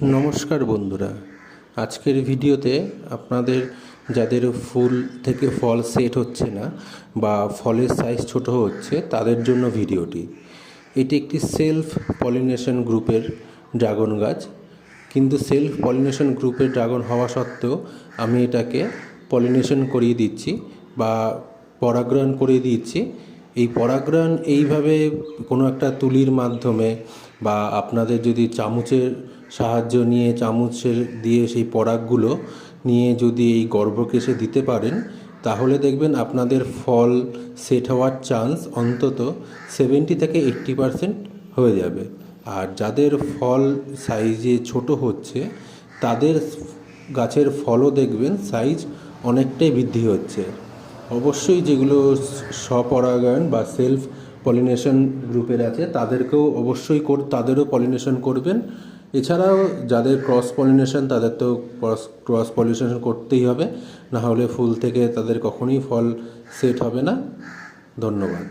নমস্কার বন্ধুরা, আজকের ভিডিওতে আপনাদের যাদের ফুল থেকে ফল সেট হচ্ছে না বা ফলের সাইজ ছোট হচ্ছে তাদের জন্য ভিডিওটি। এটি একটি সেলফ পলিনেশন গ্রুপের ড্রাগন গাছ, কিন্তু সেলফ পলিনেশন গ্রুপের ড্রাগন হওয়া সত্ত্বেও আমি এটাকে পলিনেশন করিয়ে দিচ্ছি বা পরাগয়ন করিয়ে দিচ্ছি। এই পরাগয়ন এইভাবে কোনো একটা তুলির মাধ্যমে বা আপনাদের যদি চামচের সাহায্য নিয়ে চামচের দিয়ে সেই পরাগগুলো নিয়ে যদি এই গর্ভকেশে দিতে পারেন, তাহলে দেখবেন আপনাদের ফল সেট হওয়ার চান্স অন্তত 70 থেকে 80% হয়ে যাবে। আর যাদের ফল সাইজে ছোট হচ্ছে তাদের গাছের ফলও দেখবেন সাইজ অনেকটাই বৃদ্ধি হচ্ছে। অবশ্যই যেগুলো স্বপরাগায়ন বা সেলফ পলিনেশন গ্রুপের আছে তাদেরকেও অবশ্যই তাদেরও পলিনেশন করবেন। এছাড়াও যাদের ক্রস পলিনেশন তাদের তো ক্রস পলিনেশন করতেই হবে, না হলে ফুল থেকে তাদের কখনোই ফল সেট হবে না। ধন্যবাদ।